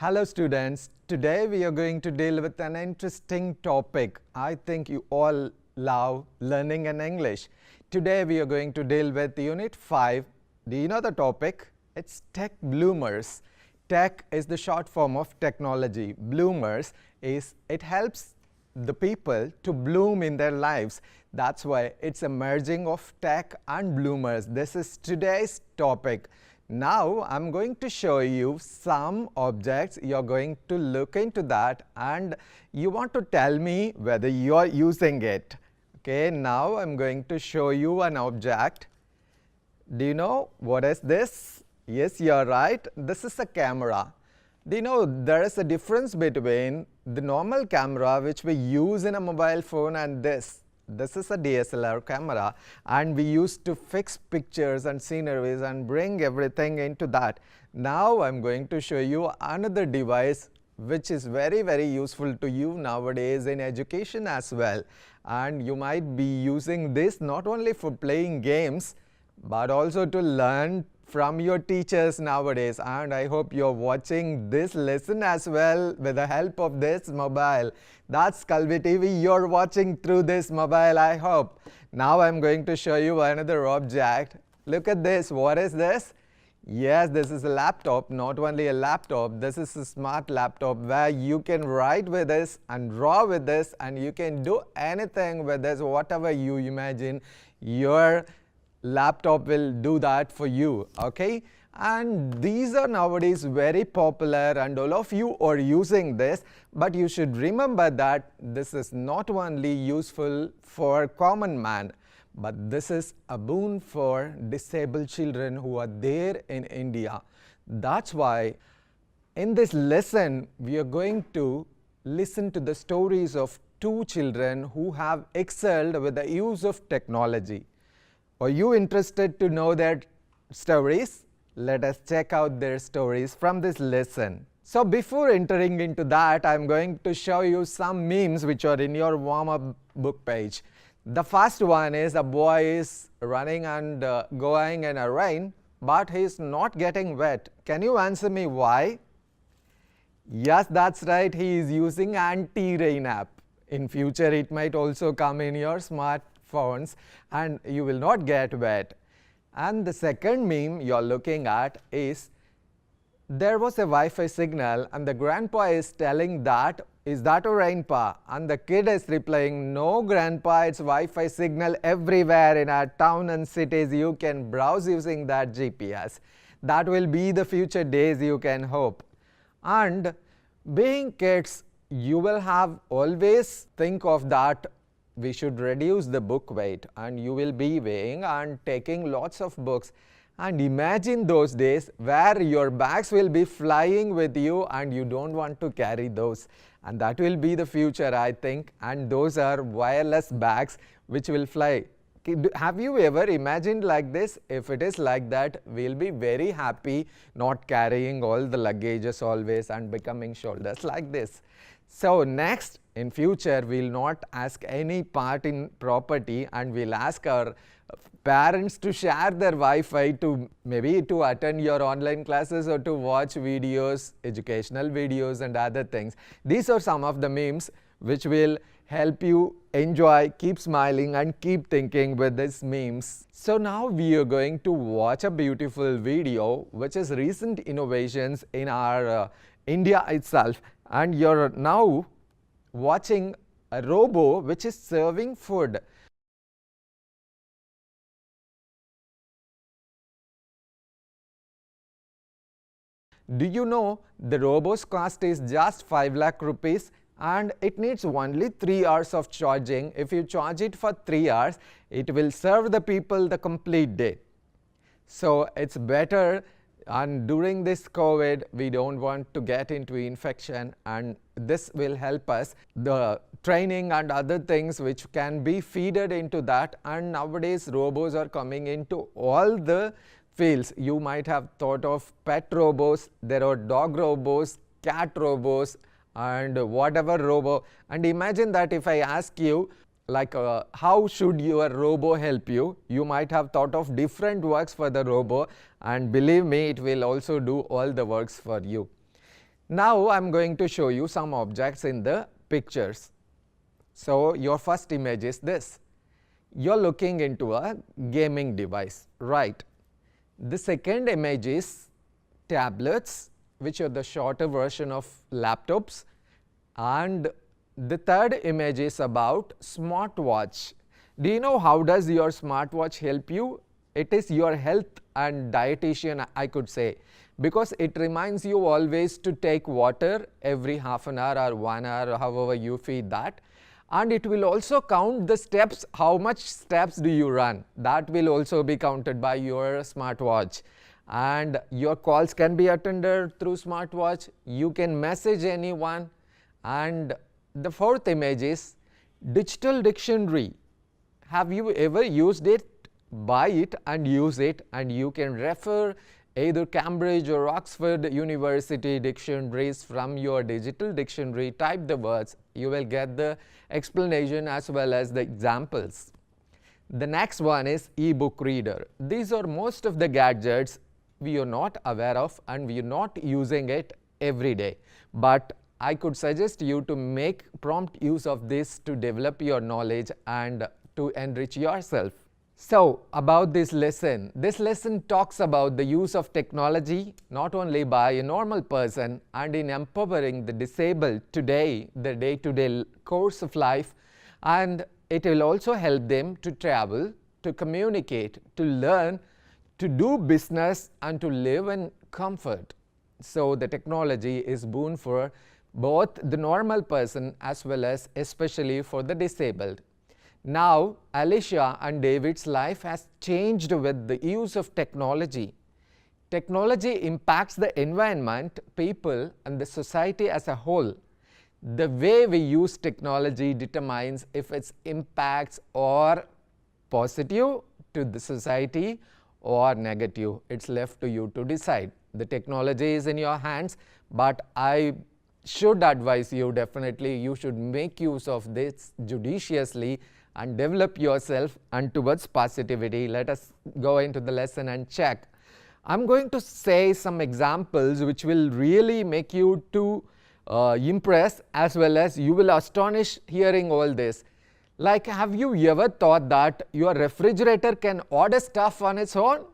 Hello students, today we are going to deal with an interesting topic. I think you all love learning in English. Today we are going to deal with Unit 5. Do you know the topic? It's Tech Bloomers. Tech is the short form of technology. Bloomers is, it helps the people to bloom in their lives. That's why it's a merging of tech and bloomers. This is today's topic. Now I'm going to show you some objects. You're going to look into that and you want to tell me whether you're using it. Okay, now I'm going to show you an object. Do you know what is this? Yes, you're right. This is a camera. Do you know there is a difference between the normal camera which we use in a mobile phone and this? This is a DSLR camera and we used to fix pictures and sceneries and bring everything into that. Now I'm going to show you another device which is very useful to you nowadays in education as well. And you might be using this not only for playing games but also to learn from your teachers nowadays, and I hope you're watching this lesson as well with the help of this mobile. That's Kalvi TV, you're watching through this mobile, I hope. Now I'm going to show you another object. Look at this. What is this? Yes, this is a laptop. Not only a laptop, this is a smart laptop where you can write with this and draw with this and you can do anything with this, whatever you imagine. Your laptop will do that for you, okay? And these are nowadays very popular and all of you are using this, but you should remember that this is not only useful for common man, but this is a boon for disabled children who are there in India. That's why in this lesson we are going to listen to the stories of two children who have excelled with the use of technology. Are you interested to know their stories? Let us check out their stories from this lesson. So before entering into that, I'm going to show you some memes which are in your warm-up book page. The first one is a boy is running and going in a rain, but he's not getting wet. Can you answer me why? Yes, that's right. He is using anti-rain app. In future, it might also come in your smartphones and you will not get wet. And the second meme you're looking at is there was a Wi-Fi signal and the grandpa is telling that, is that a rain pa? And the kid is replying, no grandpa, it's Wi-Fi signal everywhere in our town and cities. You can browse using that GPS. That will be the future days, you can hope. And being kids, you will have always think of that we should reduce the book weight and you will be weighing and taking lots of books. And imagine those days where your bags will be flying with you and you don't want to carry those. And that will be the future, I think. And those are wireless bags which will fly. Have you ever imagined like this? If it is like that, we'll be very happy not carrying all the luggages always and becoming shoulders like this. So next, in future, we'll not ask any part in property and we'll ask our parents to share their Wi-Fi to maybe to attend your online classes or to watch videos, educational videos and other things. These are some of the memes which will help you enjoy, keep smiling and keep thinking with these memes. So now we are going to watch a beautiful video which is recent innovations in our India itself. And you're now watching a robot which is serving food. Do you know the robot's cost is just 5 lakh rupees and it needs only 3 hours of charging. If you charge it for 3 hours, it will serve the people the complete day. So it's better. And during this COVID, we don't want to get into infection and this will help us. The training and other things which can be feeded into that, and nowadays robots are coming into all the fields. You might have thought of pet robots, there are dog robots, cat robots and whatever robot. And imagine that if I ask you, like how should your robo help you? You might have thought of different works for the robo, and believe me, it will also do all the works for you. Now I'm going to show you some objects in the pictures. So your first image is this. You're looking into a gaming device, right? The second image is tablets, which are the shorter version of laptops, and the third image is about smartwatch. Do you know how does your smartwatch help you? It is your health and dietitian, I could say, because it reminds you always to take water every half an hour or 1 hour, however you feed that. And it will also count the steps, how much steps do you run. That will also be counted by your smartwatch. And your calls can be attended through smartwatch. You can message anyone. And the fourth image is digital dictionary. Have you ever used it? Buy it and use it, and you can refer either Cambridge or Oxford University dictionaries from your digital dictionary. Type the words, you will get the explanation as well as the examples. The next one is e-book reader. These are most of the gadgets we are not aware of and we are not using it every day. But I could suggest you to make prompt use of this to develop your knowledge and to enrich yourself. So, about this lesson talks about the use of technology not only by a normal person and in empowering the disabled today, the day-to-day course of life, and it will also help them to travel, to communicate, to learn, to do business and to live in comfort. So, the technology is boon for both the normal person as well as especially for the disabled. Now, Alicia and David's life has changed with the use of technology. Technology impacts the environment, people, and the society as a whole. The way we use technology determines if its impacts are positive to the society or negative. It's left to you to decide. The technology is in your hands, but I should advise you, definitely you should make use of this judiciously and develop yourself and towards positivity. Let us go into the lesson and check. I'm going to say some examples which will really make you to impress as well as you will astonish hearing all this. Like, have you ever thought that your refrigerator can order stuff on its own?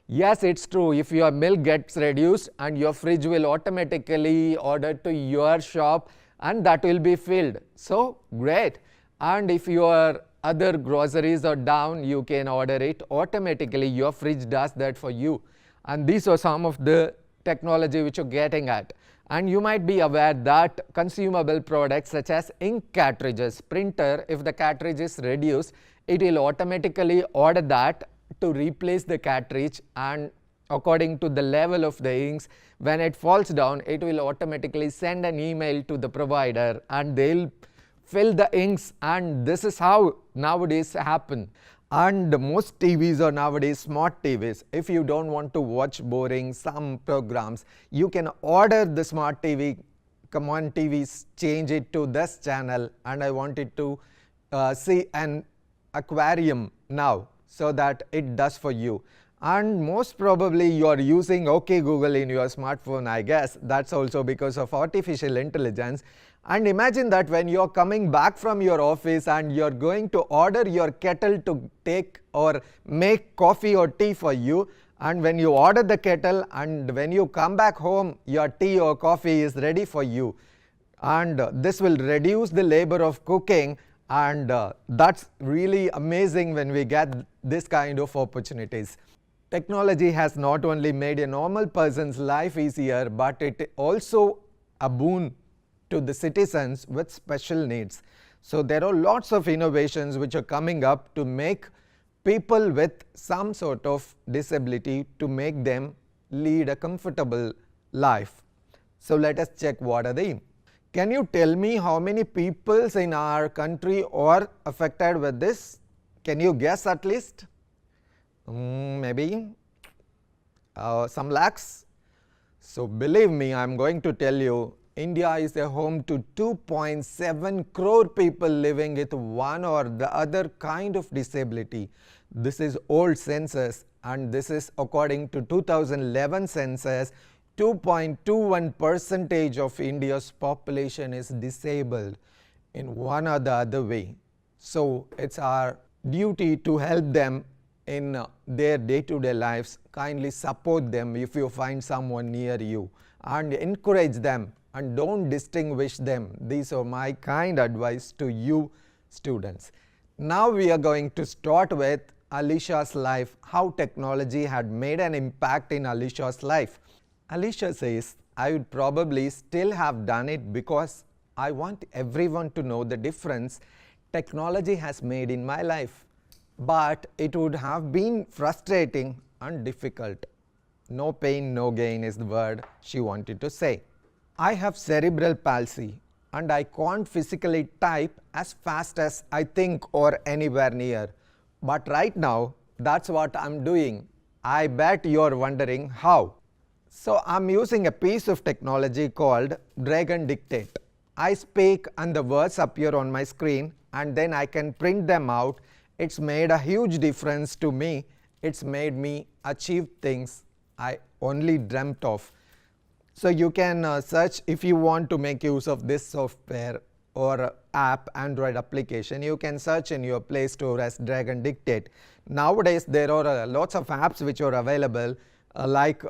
Yes, it's true. If your milk gets reduced and your fridge will automatically order to your shop and that will be filled. So, great. And if your other groceries are down, you can order it automatically. Your fridge does that for you. And these are some of the technology which you're getting at. And you might be aware that consumable products such as ink cartridges, printer, if the cartridge is reduced, it will automatically order that to replace the cartridge, and according to the level of the inks, when it falls down, it will automatically send an email to the provider and they'll fill the inks, and this is how nowadays happen. And most TVs are nowadays smart TVs. If you don't want to watch boring some programs, you can order the smart TV. Come on TVs, change it to this channel, and I want it to see an aquarium now, so that it does for you. And most probably you are using OK Google in your smartphone, I guess. That's also because of artificial intelligence. And imagine that when you're coming back from your office and you're going to order your kettle to take or make coffee or tea for you, and when you order the kettle and when you come back home, your tea or coffee is ready for you. And this will reduce the labor of cooking, and that's really amazing when we get this kind of opportunities. Technology has not only made a normal person's life easier, but it also a boon to the citizens with special needs. So there are lots of innovations which are coming up to make people with some sort of disability, to make them lead a comfortable life. So let us check what are they. Can you tell me how many people in our country are affected with this? Can you guess at least? Maybe some lakhs. So believe me, I am going to tell you, India is a home to 2.7 crore people living with one or the other kind of disability. This is old census, and this is according to 2011 census. 2.21% of India's population is disabled in one or the other way. So it's our duty to help them in their day-to-day lives. Kindly support them if you find someone near you and encourage them and don't distinguish them. These are my kind advice to you students. Now we are going to start with Alisha's life, how technology had made an impact in Alisha's life. Alisha says, I would probably still have done it because I want everyone to know the difference technology has made in my life. But it would have been frustrating and difficult. No pain, no gain is the word she wanted to say. I have cerebral palsy and I can't physically type as fast as I think or anywhere near. But right now, that's what I'm doing. I bet you're wondering how. So I'm using a piece of technology called Dragon Dictate. I speak and the words appear on my screen and then I can print them out. It's made a huge difference to me. It's made me achieve things I only dreamt of. So you can search if you want to make use of this software or app, Android application, you can search in your Play Store as Dragon Dictate. Nowadays there are lots of apps which are available like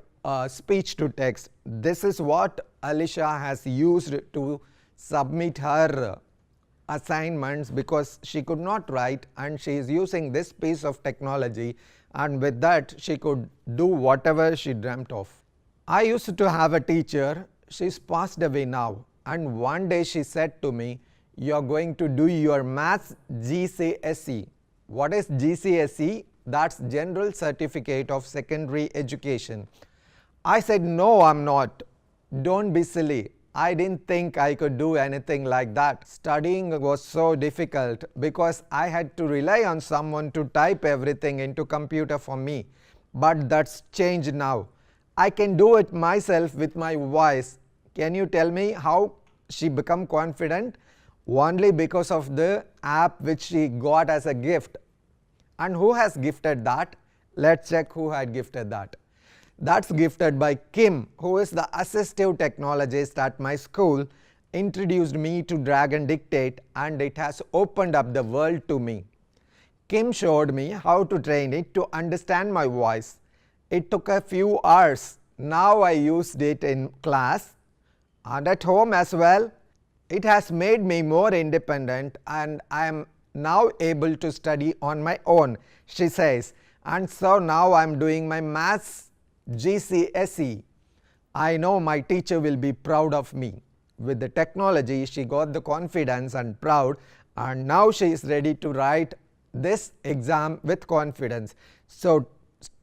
speech to text. This is what Alisha has used to submit her assignments because she could not write, and she is using this piece of technology, and with that she could do whatever she dreamt of. I used to have a teacher, she's passed away now, and one day she said to me, you are going to do your maths GCSE. What is GCSE? That's General Certificate of Secondary Education. I said, no, I'm not. Don't be silly. I didn't think I could do anything like that. Studying was so difficult because I had to rely on someone to type everything into computer for me. But that's changed now. I can do it myself with my voice. Can you tell me how she became confident? Only because of the app which she got as a gift. And who has gifted that? Let's check who had gifted that. That's gifted by Kim, who is the assistive technologist at my school, introduced me to Dragon Dictate, and it has opened up the world to me. Kim showed me how to train it to understand my voice. It took a few hours. Now I used it in class and at home as well. It has made me more independent and I am now able to study on my own, she says. And so now I am doing my maths GCSE. I know my teacher will be proud of me. With the technology, she got the confidence and proud, and now she is ready to write this exam with confidence. So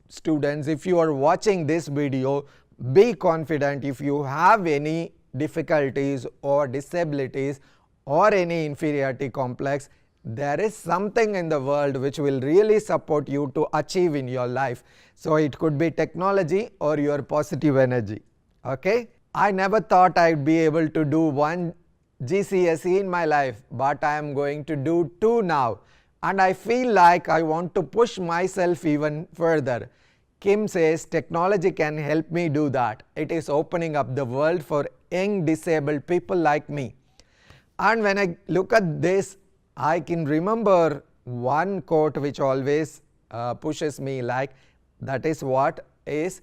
students, if you are watching this video, be confident. If you have any difficulties or disabilities or any inferiority complex, there is something in the world which will really support you to achieve in your life. So it could be technology or your positive energy. Okay? I never thought I'd be able to do one GCSE in my life, but I am going to do 2 now. And I feel like I want to push myself even further. Kim says technology can help me do that. It is opening up the world for young disabled people like me. And when I look at this, I can remember one quote which always pushes me, like, that is what is,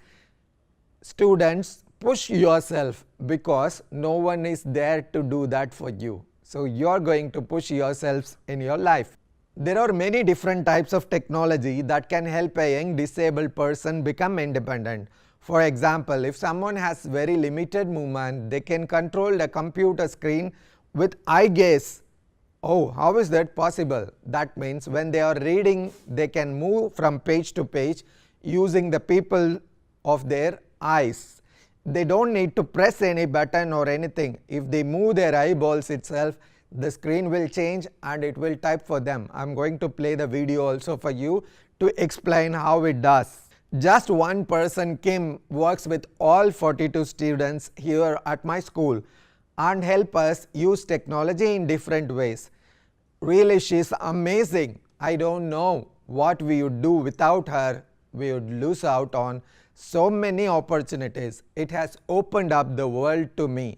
students, push yourself because no one is there to do that for you. So you are going to push yourselves in your life. There are many different types of technology that can help a young disabled person become independent. For example, if someone has very limited movement, they can control the computer screen with eye gaze. Oh, how is that possible? That means when they are reading, they can move from page to page using the pupil of their eyes. They don't need to press any button or anything. If they move their eyeballs itself, the screen will change and it will type for them. I'm going to play the video also for you to explain how it does. Just one person, Kim, works with all 42 students here at my school and help us use technology in different ways. Really, she's amazing. I don't know what we would do without her. we would lose out on so many opportunities. It has opened up the world to me.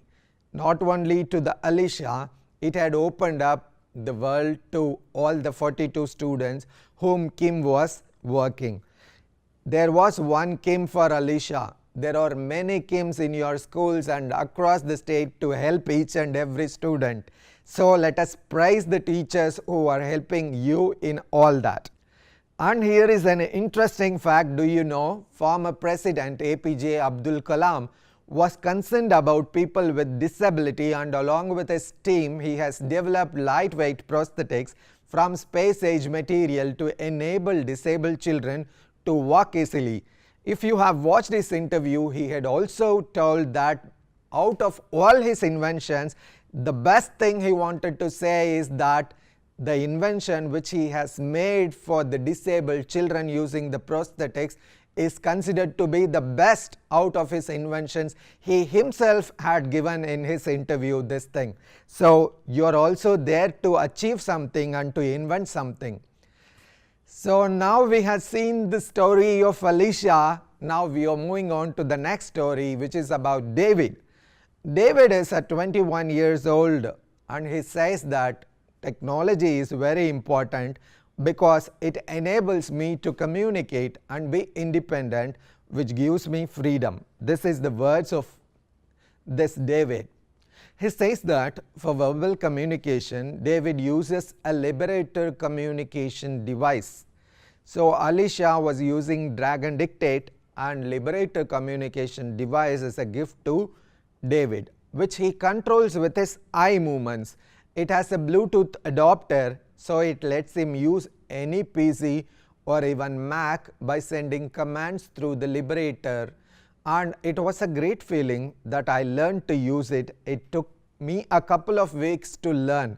Not only to the Alicia, it had opened up the world to all the 42 students whom Kim was working. There was one Kim for Alicia. There are many Kims in your schools and across the state to help each and every student. So let us praise the teachers who are helping you in all that. And here is an interesting fact. Do you know, former President APJ Abdul Kalam was concerned about people with disability, and along with his team he has developed lightweight prosthetics from space-age material to enable disabled children to walk easily. If you have watched his interview, he had also told that out of all his inventions, the best thing he wanted to say is that the invention which he has made for the disabled children using the prosthetics is considered to be the best out of his inventions. He himself had given in his interview this thing. So you are also there to achieve something and to invent something. So now we have seen the story of Alicia. Now we are moving on to the next story, which is about David. David is at 21 years old, and he says that technology is very important because it enables me to communicate and be independent, which gives me freedom. This is the words of this David. He says that for verbal communication, David uses a liberator communication device. So Alicia was using Drag and Dictate, and liberator communication device is a gift to David, which he controls with his eye movements. It has a Bluetooth adapter, so it lets him use any PC or even Mac by sending commands through the liberator. And it was a great feeling that I learned to use it. It took me a couple of weeks to learn.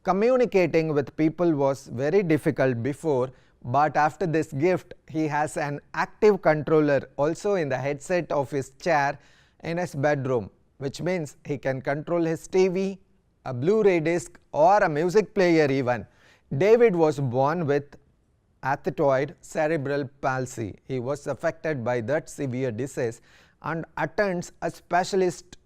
Communicating with people was very difficult before, but after this gift, he has an active controller also in the headset of his chair in his bedroom, which means he can control his TV, a Blu-ray disc, or a music player even. David was born with athetoid cerebral palsy. He was affected by that severe disease and attends a specialist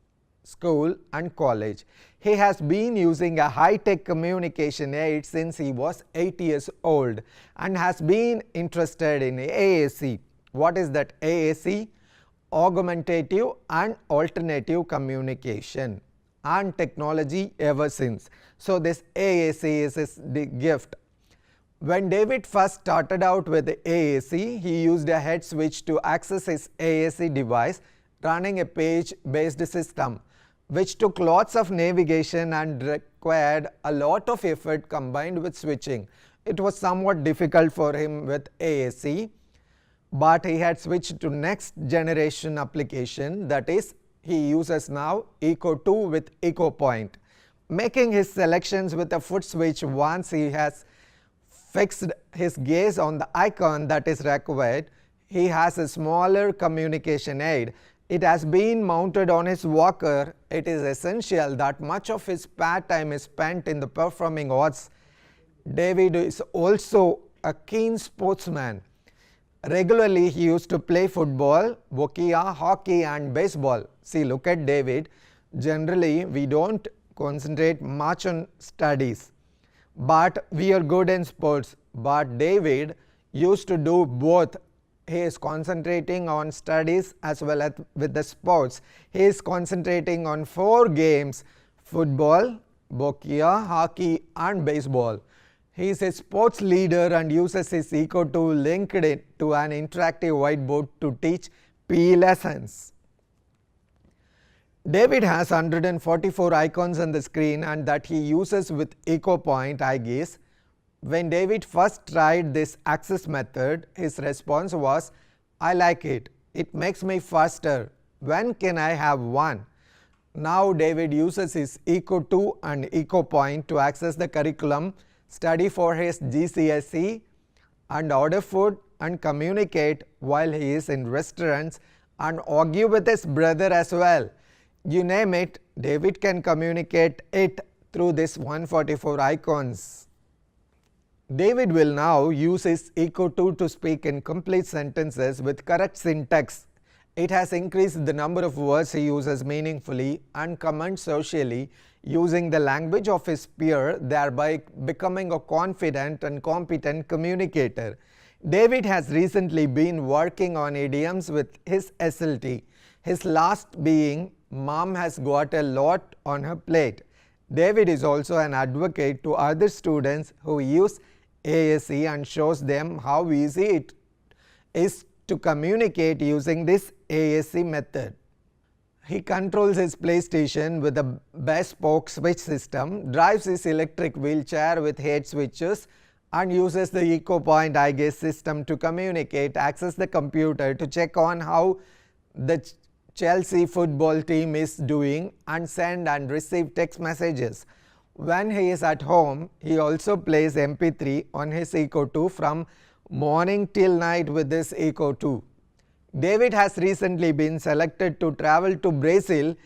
school and college. He has been using a high-tech communication aid since he was 8 years old and has been interested in AAC. What is that AAC? Augmentative and alternative communication and technology ever since. So this AAC is his gift. When David first started out with the AAC, he used a head switch to access his AAC device running a page-based system, which took lots of navigation and required a lot of effort combined with switching. It was somewhat difficult for him with AAC, but he had switched to next generation application, that is, he uses now Eco 2 with Eco Point, making his selections with a foot switch. Once he has fixed his gaze on the icon that is required, he has a smaller communication aid. It has been mounted on his walker. It is essential that much of his spare time is spent in the performing arts. David is also a keen sportsman. Regularly he used to play football, hockey and baseball. See, look at David. Generally we don't concentrate much on studies, but we are good in sports. But David used to do both. He is concentrating on studies as well as with the sports. He is concentrating on 4 games: football, hockey and baseball. He is a sports leader and uses his Eco tool linked to an interactive whiteboard to teach PE lessons. David has 144 icons on the screen and that he uses with Eco Point, I guess. When David first tried this access method, his response was, "I like it. It makes me faster. When can I have one?" Now David uses his Eco 2 and Eco Point to access the curriculum, study for his GCSE, and order food and communicate while he is in restaurants and argue with his brother as well. You name it, David can communicate it through this 144 icons. David will now use his Eco 2 to speak in complete sentences with correct syntax. It has increased the number of words he uses meaningfully and comments socially using the language of his peer, thereby becoming a confident and competent communicator. David has recently been working on idioms with his SLT, his last being "Mom has got a lot on her plate." David is also an advocate to other students who use ASE and shows them how easy it is to communicate using this ASE method. He controls his PlayStation with a bespoke switch system, drives his electric wheelchair with head switches, and uses the EcoPoint eye gaze system to communicate, access the computer to check on how the Chelsea football team is doing, and send and receive text messages. When he is at home, he also plays MP3 on his Eco 2 from morning till night with this Eco 2. David has recently been selected to travel to Brazil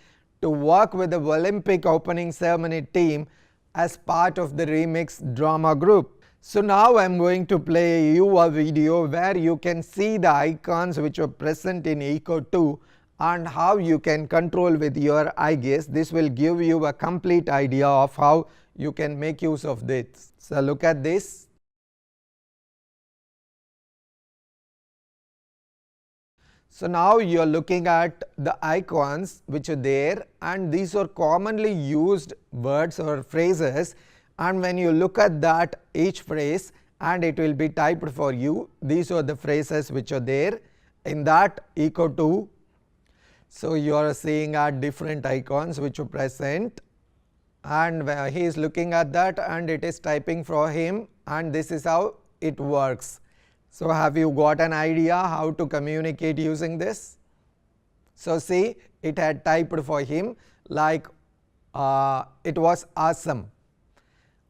to work with the Olympic opening ceremony team as part of the Remix drama group. So now I am going to play you a video where you can see the icons which are present in Eco 2 and how you can control with your eye gaze. This will give you a complete idea of how you can make use of this. So look at this. So now you are looking at the icons which are there, and these are commonly used words or phrases, and when you look at that each phrase and it will be typed for you. These are the phrases which are there in that Eco 2. So you are seeing at different icons which are present, and he is looking at that and it is typing for him, and this is how it works. So have you got an idea how to communicate using this? So see, it had typed for him like it was awesome,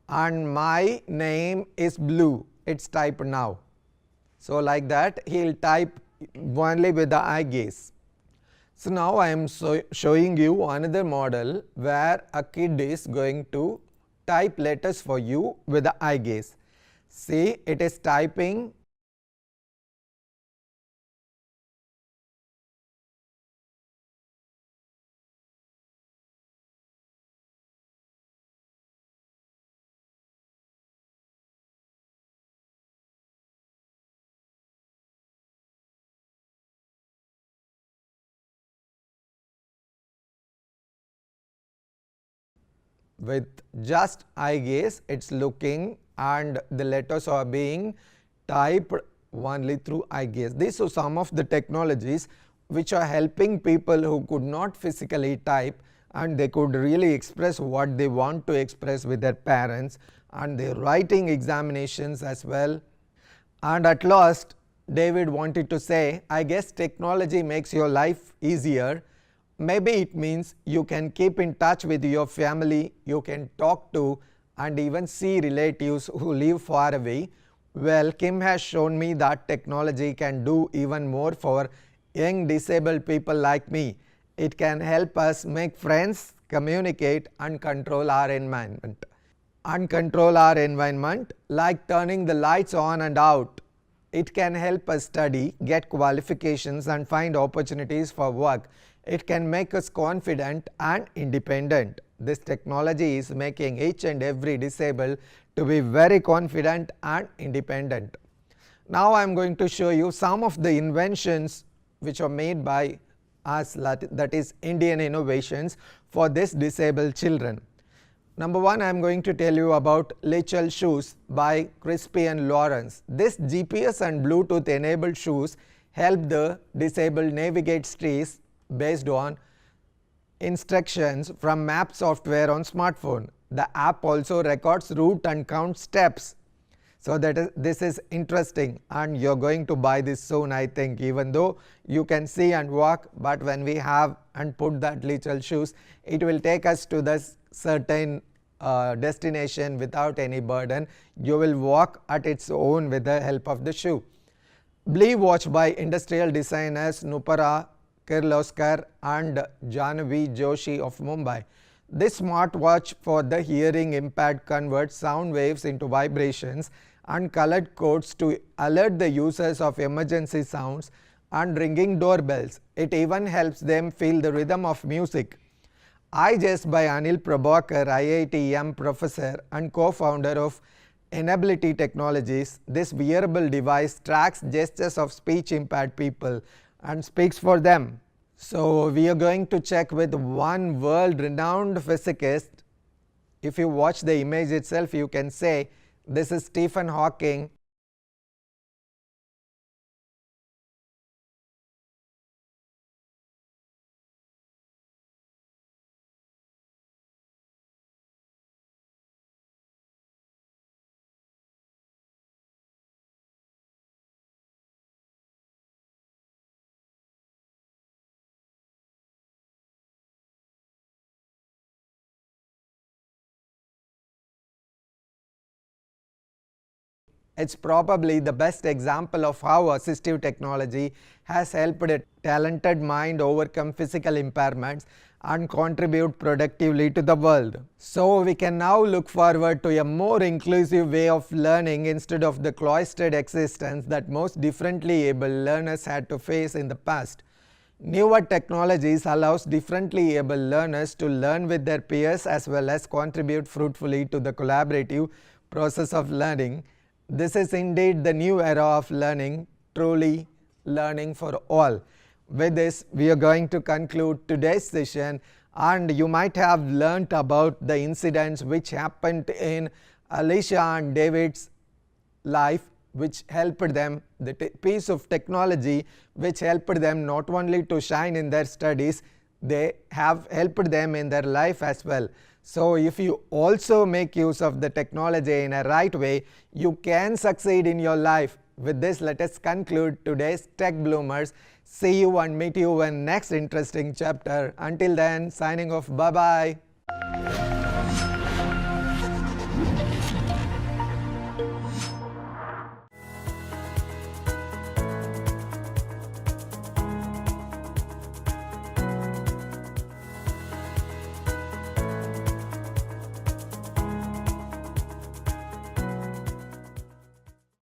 and my name is Blue. It's typed now. So like that he will type only with the eye gaze. So now I am showing you another model where a kid is going to type letters for you with the eye gaze. See, it is typing. With just eye gaze, it's looking, and the letters are being typed only through eye gaze. These are some of the technologies which are helping people who could not physically type, and they could really express what they want to express with their parents, and their writing examinations as well. And at last, David wanted to say, I guess technology makes your life easier. Maybe it means you can keep in touch with your family, you can talk to and even see relatives who live far away. Well, Kim has shown me that technology can do even more for young disabled people like me. It can help us make friends, communicate and control our environment. Like turning the lights on and out. It can help us study, get qualifications and find opportunities for work. It can make us confident and independent. This technology is making each and every disabled to be very confident and independent. Now I am going to show you some of the inventions which are made by us, that is Indian innovations for this disabled children. Number one, I am going to tell you about Lichel shoes by Crispy and Lawrence. This GPS and Bluetooth enabled shoes help the disabled navigate streets based on instructions from map software on smartphone. The app also records route and counts steps. So this is interesting, and you're going to buy this soon, I think, even though you can see and walk, but when we have and put that little shoes, it will take us to the certain destination without any burden. You will walk at its own with the help of the shoe. Blee watch by industrial designers Nupara Kirloskar and Janvi Joshi of Mumbai. This smartwatch for the hearing impaired converts sound waves into vibrations and colored codes to alert the users of emergency sounds and ringing doorbells. It even helps them feel the rhythm of music. iGest by Anil Prabhakar, IIT-M professor and co-founder of Enability Technologies. This wearable device tracks gestures of speech-impaired people and speaks for them. So we are going to check with one world-renowned physicist. If you watch the image itself, you can say this is Stephen Hawking. It's probably the best example of how assistive technology has helped a talented mind overcome physical impairments and contribute productively to the world. So we can now look forward to a more inclusive way of learning instead of the cloistered existence that most differently able learners had to face in the past. Newer technologies allows differently able learners to learn with their peers as well as contribute fruitfully to the collaborative process of learning. This is indeed the new era of learning, truly learning for all. With this, we are going to conclude today's session, and you might have learnt about the incidents which happened in Alicia and David's life, which helped them, the piece of technology which helped them not only to shine in their studies, they have helped them in their life as well. So if you also make use of the technology in a right way, you can succeed in your life. With this, let us conclude today's Tech Bloomers. See you and meet you in next interesting chapter. Until then, signing off. Bye-bye.